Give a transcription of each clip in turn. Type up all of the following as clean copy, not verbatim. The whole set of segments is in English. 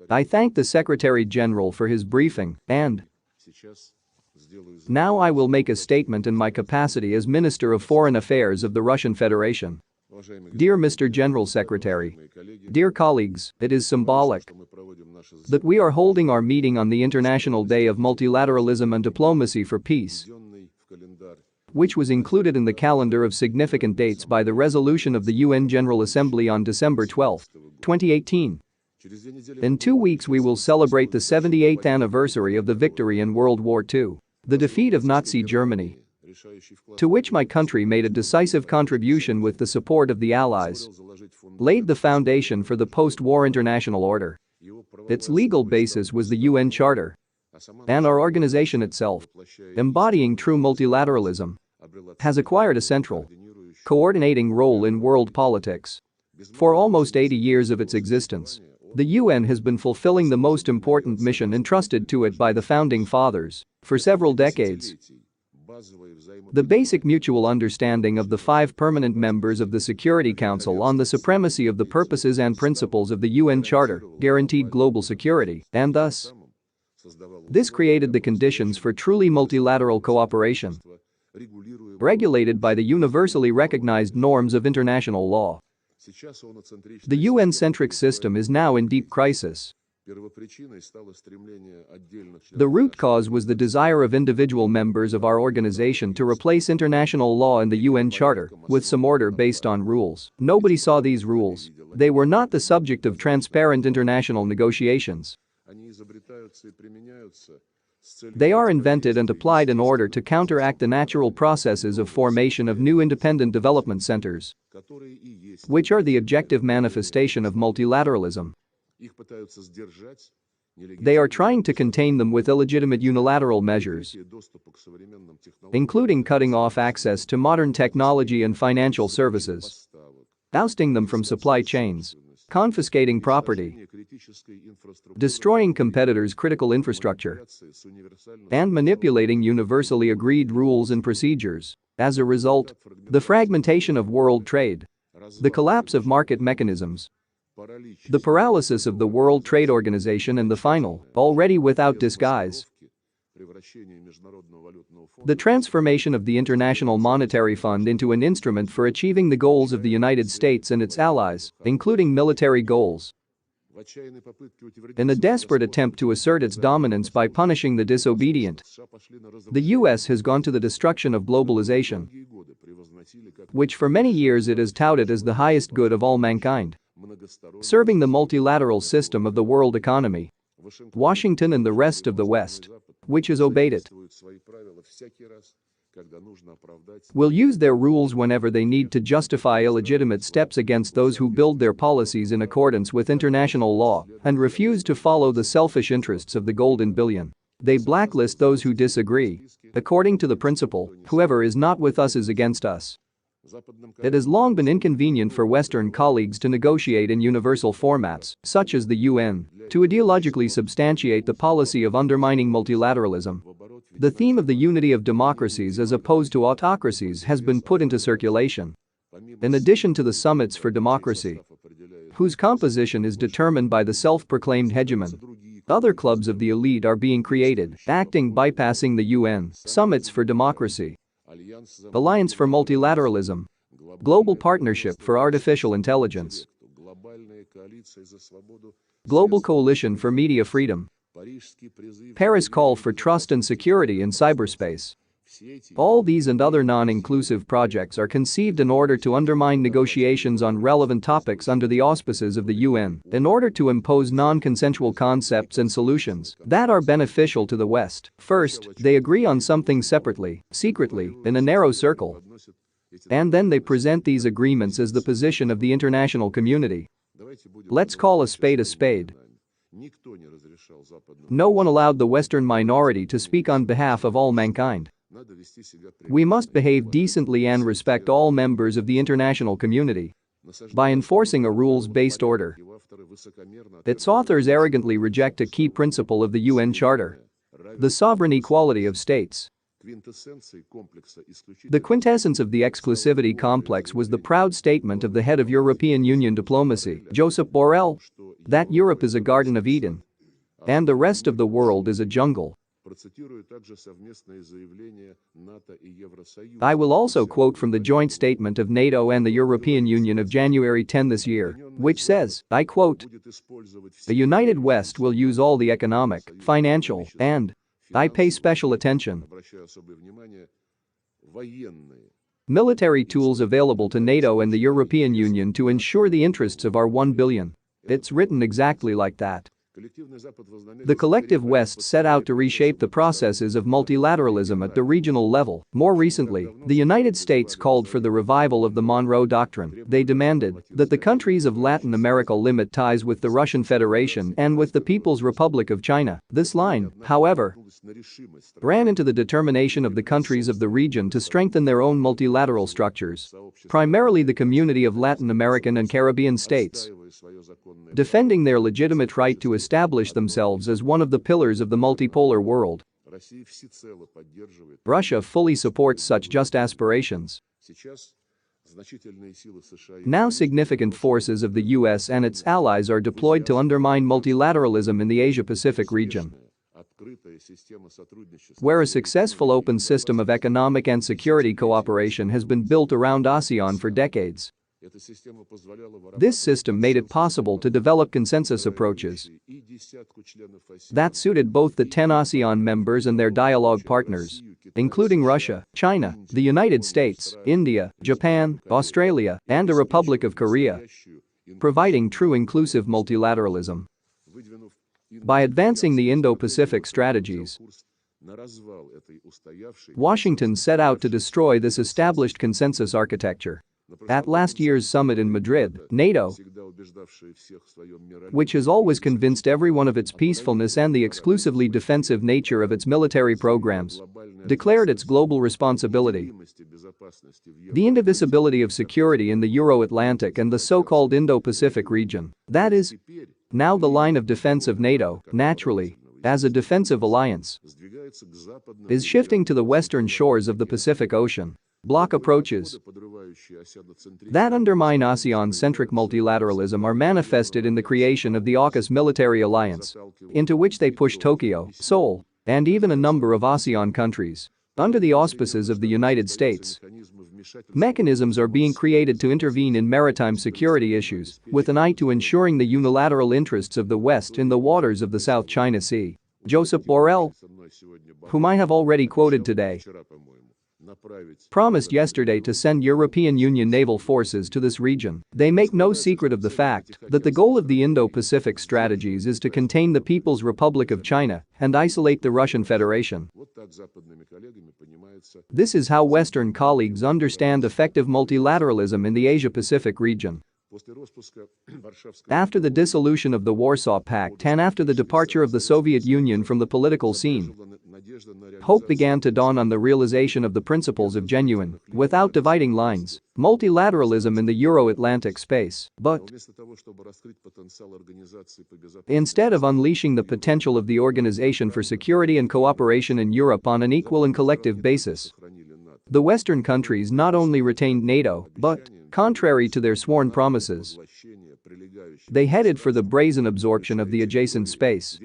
I thank the Secretary General for his briefing, and now I will make a statement in my capacity as Minister of Foreign Affairs of the Russian Federation. Dear Mr. General Secretary, dear colleagues, it is symbolic that we are holding our meeting on the International Day of Multilateralism and Diplomacy for Peace, which was included in the calendar of significant dates by the resolution of the UN General Assembly on December 12, 2018. In 2 weeks we will celebrate the 78th anniversary of the victory in World War II, the defeat of Nazi Germany, to which my country made a decisive contribution with the support of the Allies, laid the foundation for the post-war international order. Its legal basis was the UN Charter, and our organization itself, embodying true multilateralism, has acquired a central, coordinating role in world politics. For almost 80 years of its existence, the UN has been fulfilling the most important mission entrusted to it by the Founding Fathers for several decades. The basic mutual understanding of the 5 permanent members of the Security Council on the supremacy of the purposes and principles of the UN Charter guaranteed global security, and thus, this created the conditions for truly multilateral cooperation, regulated by the universally recognized norms of international law. The UN-centric system is now in deep crisis. The root cause was the desire of individual members of our organization to replace international law and the UN Charter with some order based on rules. Nobody saw these rules. They were not the subject of transparent international negotiations. They are invented and applied in order to counteract the natural processes of formation of new independent development centers, which are the objective manifestation of multilateralism. They are trying to contain them with illegitimate unilateral measures, including cutting off access to modern technology and financial services, ousting them from supply chains, confiscating property, destroying competitors' critical infrastructure, and manipulating universally agreed rules and procedures. As a result, the fragmentation of world trade, the collapse of market mechanisms, the paralysis of the World Trade Organization, and the final, already without disguise, the transformation of the International Monetary Fund into an instrument for achieving the goals of the United States and its allies, including military goals. In a desperate attempt to assert its dominance by punishing the disobedient, the US has gone to the destruction of globalization, which for many years it has touted as the highest good of all mankind, serving the multilateral system of the world economy. Washington and the rest of the West, which has obeyed it, will use their rules whenever they need to justify illegitimate steps against those who build their policies in accordance with international law and refuse to follow the selfish interests of the golden billion. They blacklist those who disagree, according to the principle, whoever is not with us is against us. It has long been inconvenient for Western colleagues to negotiate in universal formats, such as the UN, to ideologically substantiate the policy of undermining multilateralism. The theme of the unity of democracies as opposed to autocracies has been put into circulation. In addition to the summits for democracy, whose composition is determined by the self-proclaimed hegemon, other clubs of the elite are being created, acting bypassing the UN, summits for democracy, Alliance for Multilateralism, Global Partnership for Artificial Intelligence, Global Coalition for Media Freedom, Paris Call for Trust and Security in Cyberspace. All these and other non-inclusive projects are conceived in order to undermine negotiations on relevant topics under the auspices of the UN, in order to impose non-consensual concepts and solutions that are beneficial to the West. First, they agree on something separately, secretly, in a narrow circle, and then they present these agreements as the position of the international community. Let's call a spade a spade. No one allowed the Western minority to speak on behalf of all mankind. We must behave decently and respect all members of the international community by enforcing a rules-based order. Its authors arrogantly reject a key principle of the UN Charter: the sovereign equality of states. The quintessence of the exclusivity complex was the proud statement of the head of European Union diplomacy, Josep Borrell, that Europe is a Garden of Eden and the rest of the world is a jungle. I will also quote from the joint statement of NATO and the European Union of January 10 this year, which says, I quote, "A united West will use all the economic, financial, and I pay special attention military tools available to NATO and the European Union to ensure the interests of our 1 billion." It's written exactly like that. The collective West set out to reshape the processes of multilateralism at the regional level. More recently, the United States called for the revival of the Monroe Doctrine. They demanded that the countries of Latin America limit ties with the Russian Federation and with the People's Republic of China. This line, however, ran into the determination of the countries of the region to strengthen their own multilateral structures, primarily the Community of Latin American and Caribbean States, defending their legitimate right to establish themselves as one of the pillars of the multipolar world. Russia fully supports such just aspirations. Now significant forces of the US and its allies are deployed to undermine multilateralism in the Asia-Pacific region, where a successful open system of economic and security cooperation has been built around ASEAN for decades. This system made it possible to develop consensus approaches that suited both the 10 ASEAN members and their dialogue partners, including Russia, China, the United States, India, Japan, Australia, and the Republic of Korea, providing true inclusive multilateralism. By advancing the Indo-Pacific strategies, Washington set out to destroy this established consensus architecture. At last year's summit in Madrid, NATO, which has always convinced everyone of its peacefulness and the exclusively defensive nature of its military programs, declared its global responsibility. The indivisibility of security in the Euro-Atlantic and the so-called Indo-Pacific region, that is, now the line of defense of NATO, naturally, as a defensive alliance, is shifting to the western shores of the Pacific Ocean. Bloc approaches that undermine ASEAN-centric multilateralism are manifested in the creation of the AUKUS military alliance, into which they push Tokyo, Seoul, and even a number of ASEAN countries. Under the auspices of the United States, mechanisms are being created to intervene in maritime security issues, with an eye to ensuring the unilateral interests of the West in the waters of the South China Sea. Josep Borrell, whom I have already quoted today, promised yesterday to send European Union naval forces to this region. They make no secret of the fact that the goal of the Indo-Pacific strategies is to contain the People's Republic of China and isolate the Russian Federation. This is how Western colleagues understand effective multilateralism in the Asia-Pacific region. After the dissolution of the Warsaw Pact and after the departure of the Soviet Union from the political scene, hope began to dawn on the realization of the principles of genuine, without dividing lines, multilateralism in the Euro-Atlantic space. But instead of unleashing the potential of the Organization for Security and Cooperation in Europe on an equal and collective basis, the Western countries not only retained NATO, but, contrary to their sworn promises, they headed for the brazen absorption of the adjacent space,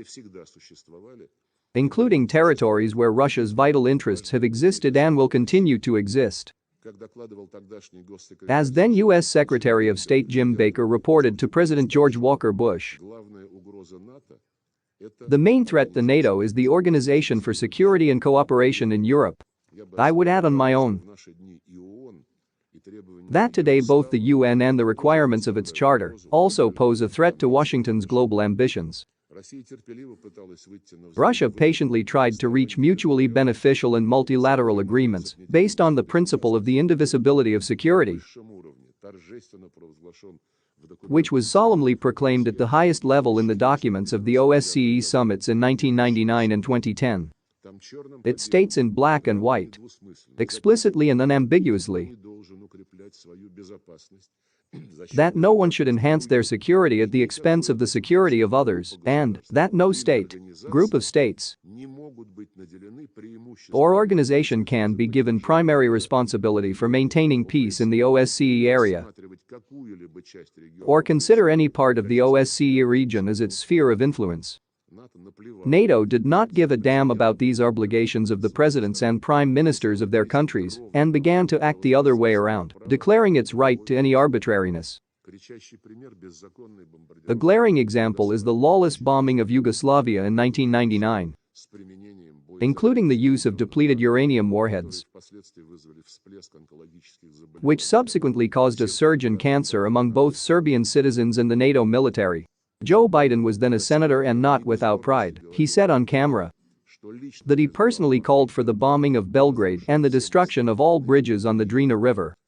including territories where Russia's vital interests have existed and will continue to exist. As then U.S. Secretary of State Jim Baker reported to President George Walker Bush, the main threat to NATO is the Organization for Security and Cooperation in Europe. I would add on my own that today both the UN and the requirements of its charter also pose a threat to Washington's global ambitions. Russia patiently tried to reach mutually beneficial and multilateral agreements based on the principle of the indivisibility of security, which was solemnly proclaimed at the highest level in the documents of the OSCE summits in 1999 and 2010. It states in black and white, explicitly and unambiguously, that no one should enhance their security at the expense of the security of others, and that no state, group of states, or organization can be given primary responsibility for maintaining peace in the OSCE area or consider any part of the OSCE region as its sphere of influence. NATO did not give a damn about these obligations of the presidents and prime ministers of their countries and began to act the other way around, declaring its right to any arbitrariness. A glaring example is the lawless bombing of Yugoslavia in 1999, including the use of depleted uranium warheads, which subsequently caused a surge in cancer among both Serbian citizens and the NATO military. Joe Biden was then a senator and not without pride. He said on camera that he personally called for the bombing of Belgrade and the destruction of all bridges on the Drina River.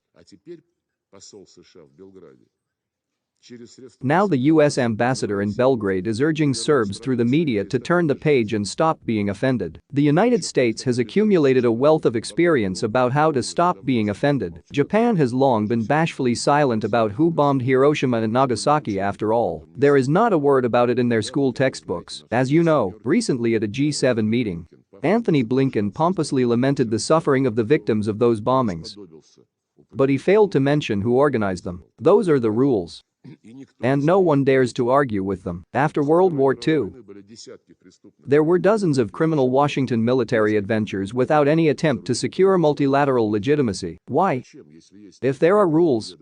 Now the US ambassador in Belgrade is urging Serbs through the media to turn the page and stop being offended. The United States has accumulated a wealth of experience about how to stop being offended. Japan has long been bashfully silent about who bombed Hiroshima and Nagasaki after all. There is not a word about it in their school textbooks. As you know, recently at a G7 meeting, Antony Blinken pompously lamented the suffering of the victims of those bombings. But he failed to mention who organized them. Those are the rules. And no one dares to argue with them. After World War II, there were dozens of criminal Washington military adventures without any attempt to secure multilateral legitimacy. Why? If there are rules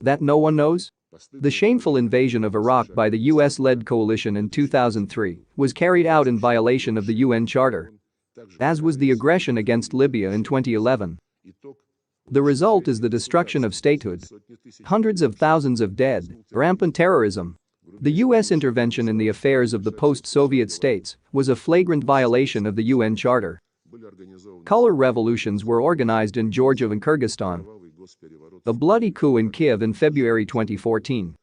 that no one knows? The shameful invasion of Iraq by the US-led coalition in 2003 was carried out in violation of the UN Charter, as was the aggression against Libya in 2011. The result is the destruction of statehood, hundreds of thousands of dead, rampant terrorism. The US intervention in the affairs of the post-Soviet states was a flagrant violation of the UN Charter. Color revolutions were organized in Georgia and Kyrgyzstan. A bloody coup in Kiev in February 2014.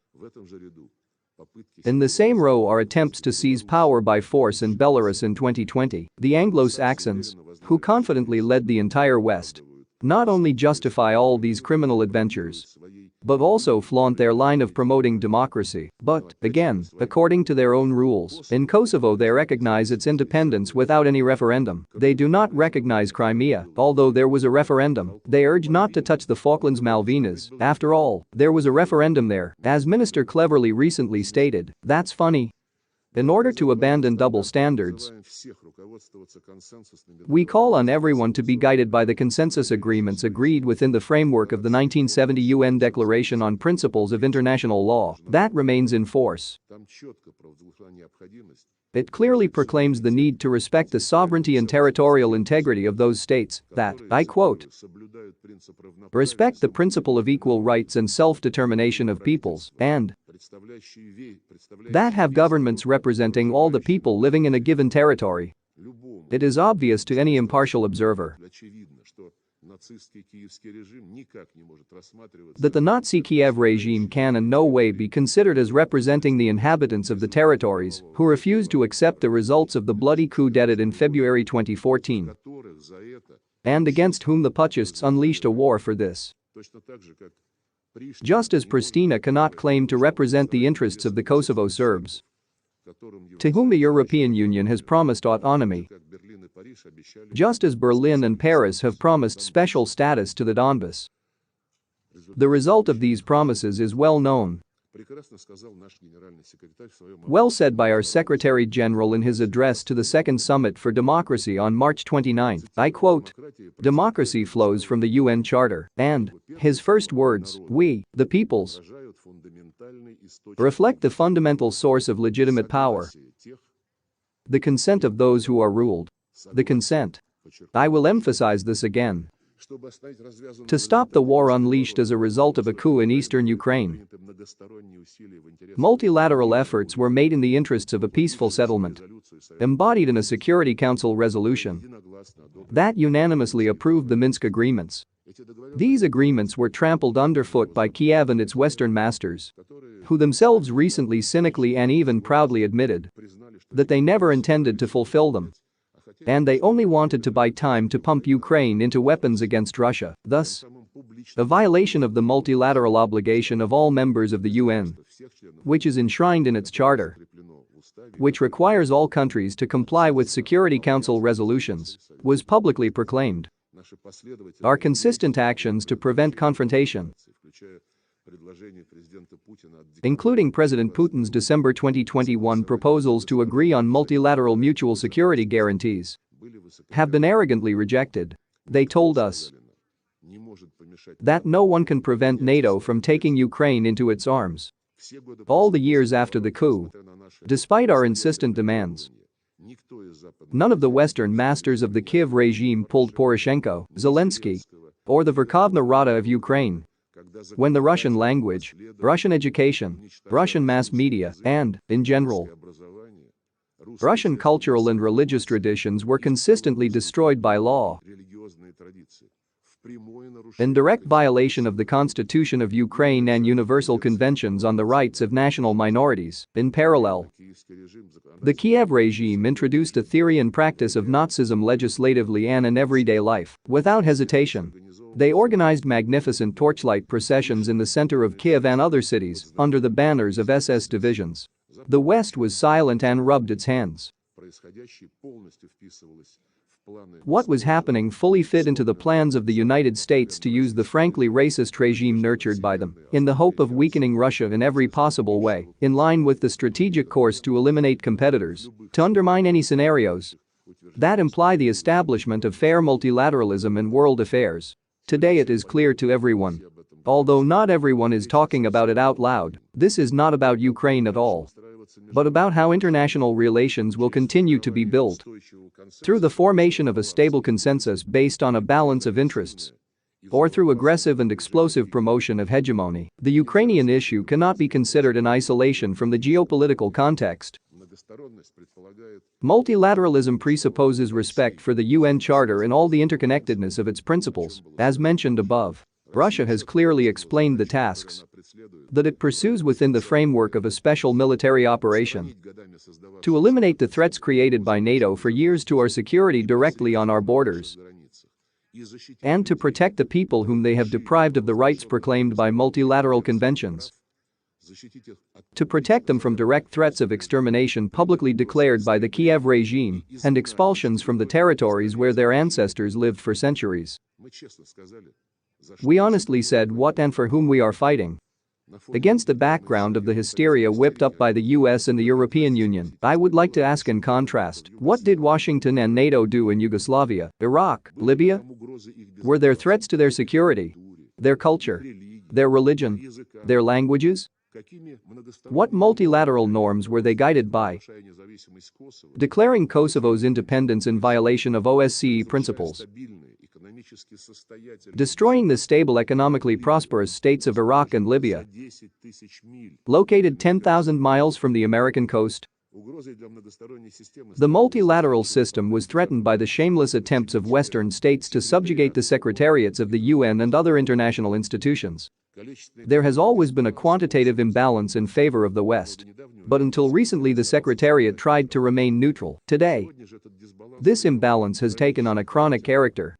In the same row are attempts to seize power by force in Belarus in 2020. The Anglo-Saxons, who confidently led the entire West, not only justify all these criminal adventures, but also flaunt their line of promoting democracy. But, again, according to their own rules, in Kosovo they recognize its independence without any referendum. They do not recognize Crimea, although there was a referendum. They urge not to touch the Falklands Malvinas. After all, there was a referendum there. As Minister cleverly recently stated, that's funny. In order to abandon double standards, we call on everyone to be guided by the consensus agreements agreed within the framework of the 1970 UN Declaration on Principles of International Law. That remains in force. It clearly proclaims the need to respect the sovereignty and territorial integrity of those states that, I quote, respect the principle of equal rights and self-determination of peoples, and that have governments representing all the people living in a given territory. It is obvious to any impartial observer that the Nazi Kiev regime can in no way be considered as representing the inhabitants of the territories who refused to accept the results of the bloody coup d'etat in February 2014 and against whom the putschists unleashed a war for this. Just as Pristina cannot claim to represent the interests of the Kosovo Serbs, to whom the European Union has promised autonomy, just as Berlin and Paris have promised special status to the Donbas. The result of these promises is well known. Well said by our Secretary General in his address to the Second Summit for Democracy on March 29, I quote, "Democracy flows from the UN Charter, and, his first words, we, the peoples, reflect the fundamental source of legitimate power, the consent of those who are ruled. The consent. I will emphasize this again. To stop the war unleashed as a result of a coup in eastern Ukraine. Multilateral efforts were made in the interests of a peaceful settlement, embodied in a Security Council resolution that unanimously approved the Minsk agreements. These agreements were trampled underfoot by Kiev and its Western masters, who themselves recently cynically and even proudly admitted that they never intended to fulfill them. And they only wanted to buy time to pump Ukraine into weapons against Russia. Thus, a violation of the multilateral obligation of all members of the UN, which is enshrined in its charter, which requires all countries to comply with Security Council resolutions, was publicly proclaimed. Our consistent actions to prevent confrontation, including President Putin's December 2021 proposals to agree on multilateral mutual security guarantees, have been arrogantly rejected. They told us that no one can prevent NATO from taking Ukraine into its arms. All the years after the coup, despite our insistent demands, none of the Western masters of the Kiev regime pulled Poroshenko, Zelensky, or the Verkhovna Rada of Ukraine. When the Russian language, Russian education, Russian mass media, and, in general, Russian cultural and religious traditions were consistently destroyed by law, in direct violation of the Constitution of Ukraine and universal conventions on the rights of national minorities. In parallel, the Kiev regime introduced a theory and practice of Nazism legislatively and in everyday life. Without hesitation, they organized magnificent torchlight processions in the center of Kiev and other cities under the banners of SS divisions. The West was silent and rubbed its hands. What was happening fully fit into the plans of the United States to use the frankly racist regime nurtured by them, in the hope of weakening Russia in every possible way, in line with the strategic course to eliminate competitors, to undermine any scenarios that imply the establishment of fair multilateralism in world affairs. Today it is clear to everyone, although not everyone is talking about it out loud, this is not about Ukraine at all, but about how international relations will continue to be built through the formation of a stable consensus based on a balance of interests, or through aggressive and explosive promotion of hegemony. The Ukrainian issue cannot be considered in isolation from the geopolitical context. Multilateralism presupposes respect for the UN Charter and all the interconnectedness of its principles, as mentioned above. Russia has clearly explained the tasks that it pursues within the framework of a special military operation to eliminate the threats created by NATO for years to our security directly on our borders, and to protect the people whom they have deprived of the rights proclaimed by multilateral conventions, to protect them from direct threats of extermination publicly declared by the Kiev regime and expulsions from the territories where their ancestors lived for centuries. We honestly said what and for whom we are fighting. Against the background of the hysteria whipped up by the US and the European Union, I would like to ask in contrast, what did Washington and NATO do in Yugoslavia, Iraq, Libya? Were there threats to their security, their culture, their religion, their languages? What multilateral norms were they guided by? Declaring Kosovo's independence in violation of OSCE principles, destroying the stable economically prosperous states of Iraq and Libya, located 10,000 miles from the American coast. The multilateral system was threatened by the shameless attempts of Western states to subjugate the secretariats of the UN and other international institutions. There has always been a quantitative imbalance in favor of the West. But until recently the Secretariat tried to remain neutral. Today, this imbalance has taken on a chronic character,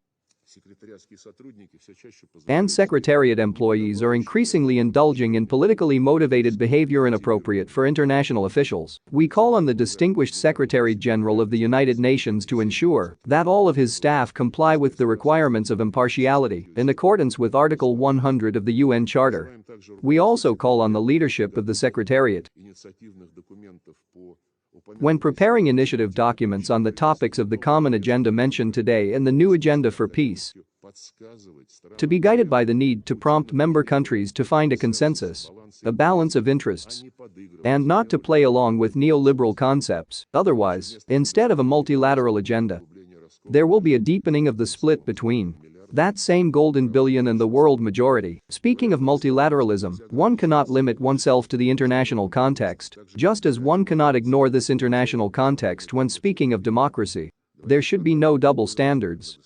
and Secretariat employees are increasingly indulging in politically motivated behavior inappropriate for international officials. We call on the distinguished Secretary General of the United Nations to ensure that all of his staff comply with the requirements of impartiality in accordance with Article 100 of the UN Charter. We also call on the leadership of the Secretariat, when preparing initiative documents on the topics of the common agenda mentioned today and the new agenda for peace, to be guided by the need to prompt member countries to find a consensus, a balance of interests, and not to play along with neoliberal concepts. Otherwise, instead of a multilateral agenda, there will be a deepening of the split between that same golden billion and the world majority. Speaking of multilateralism, one cannot limit oneself to the international context, just as one cannot ignore this international context when speaking of democracy. There should be no double standards.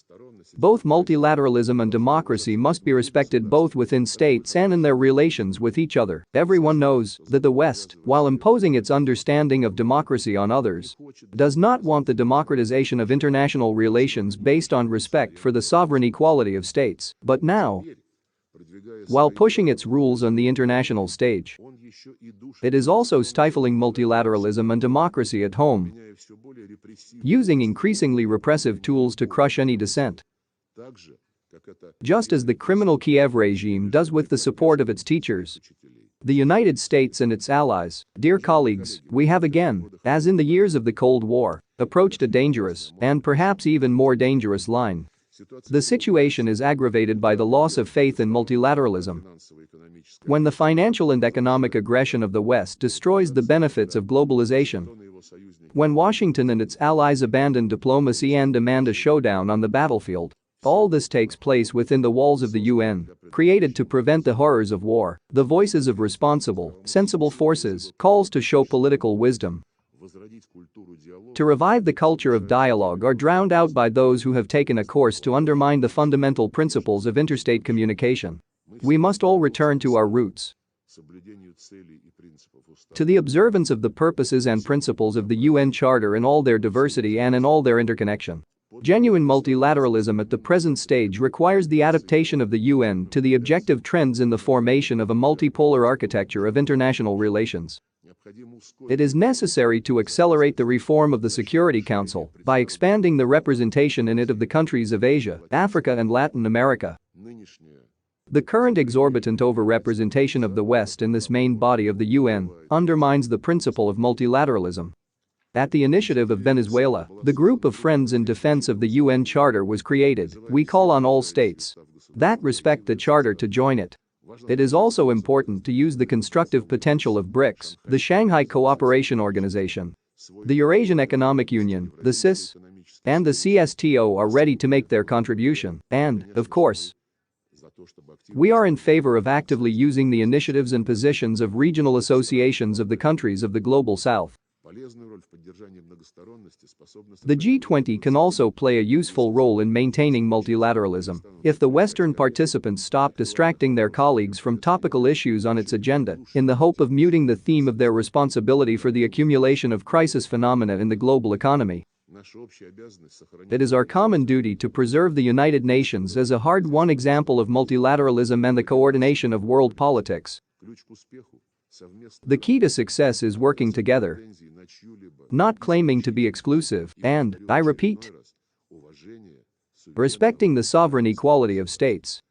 Both multilateralism and democracy must be respected both within states and in their relations with each other. Everyone knows that the West, while imposing its understanding of democracy on others, does not want the democratization of international relations based on respect for the sovereign equality of states. But now, while pushing its rules on the international stage. It is also stifling multilateralism and democracy at home, using increasingly repressive tools to crush any dissent. Just as the criminal Kiev regime does with the support of its teachers. The United States and its allies, dear colleagues, we have again, as in the years of the Cold War, approached a dangerous, and perhaps even more dangerous line. The situation is aggravated by the loss of faith in multilateralism. When the financial and economic aggression of the West destroys the benefits of globalization. When Washington and its allies abandon diplomacy and demand a showdown on the battlefield. All this takes place within the walls of the UN, created to prevent the horrors of war. The voices of responsible, sensible forces calls to show political wisdom. To revive the culture of dialogue are drowned out by those who have taken a course to undermine the fundamental principles of interstate communication. We must all return to our roots. To the observance of the purposes and principles of the UN Charter in all their diversity and in all their interconnection. Genuine multilateralism at the present stage requires the adaptation of the UN to the objective trends in the formation of a multipolar architecture of international relations. It is necessary to accelerate the reform of the Security Council by expanding the representation in it of the countries of Asia, Africa and Latin America. The current exorbitant overrepresentation of the West in this main body of the UN undermines the principle of multilateralism. At the initiative of Venezuela, the group of Friends in Defense of the UN Charter was created. We call on all states that respect the Charter to join it. It is also important to use the constructive potential of BRICS, the Shanghai Cooperation Organization, the Eurasian Economic Union, the CIS, and the CSTO are ready to make their contribution, and, of course, we are in favor of actively using the initiatives and positions of regional associations of the countries of the Global South. The G20 can also play a useful role in maintaining multilateralism if the Western participants stop distracting their colleagues from topical issues on its agenda in the hope of muting the theme of their responsibility for the accumulation of crisis phenomena in the global economy. It is our common duty to preserve the United Nations as a hard-won example of multilateralism and the coordination of world politics. The key to success is working together, not claiming to be exclusive, and, I repeat, respecting the sovereign equality of states.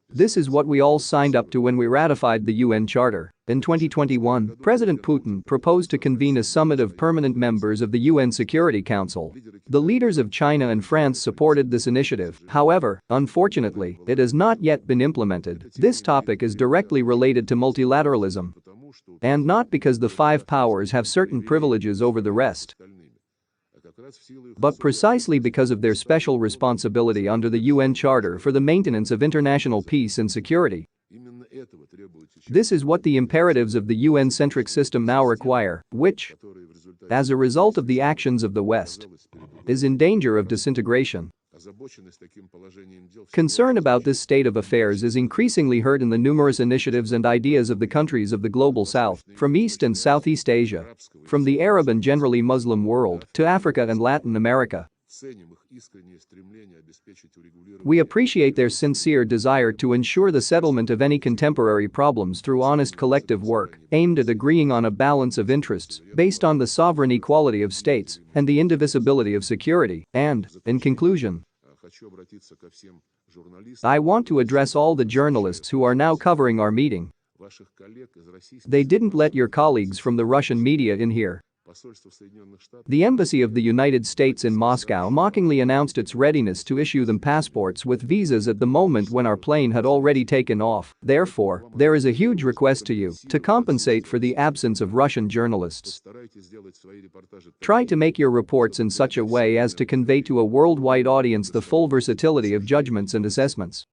This is what we all signed up to when we ratified the UN Charter. In 2021, President Putin proposed to convene a summit of permanent members of the UN Security Council. The leaders of China and France supported this initiative. However, unfortunately, it has not yet been implemented. This topic is directly related to multilateralism, and not because the five powers have certain privileges over the rest, but precisely because of their special responsibility under the UN Charter for the maintenance of international peace and security. This is what the imperatives of the UN-centric system now require, which, as a result of the actions of the West, is in danger of disintegration. Concern about this state of affairs is increasingly heard in the numerous initiatives and ideas of the countries of the Global South, from East and Southeast Asia, from the Arab and generally Muslim world to Africa and Latin America. We appreciate their sincere desire to ensure the settlement of any contemporary problems through honest collective work, aimed at agreeing on a balance of interests based on the sovereign equality of states and the indivisibility of security, and, in conclusion, I want to address all the journalists who are now covering our meeting. They didn't let your colleagues from the Russian media in here. The Embassy of the United States in Moscow mockingly announced its readiness to issue them passports with visas at the moment when our plane had already taken off. Therefore, there is a huge request to you to compensate for the absence of Russian journalists. Try to make your reports in such a way as to convey to a worldwide audience the full versatility of judgments and assessments.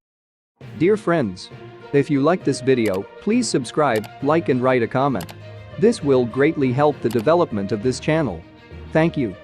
Dear friends, if you like this video, please subscribe, like and write a comment. This will greatly help the development of this channel. Thank you.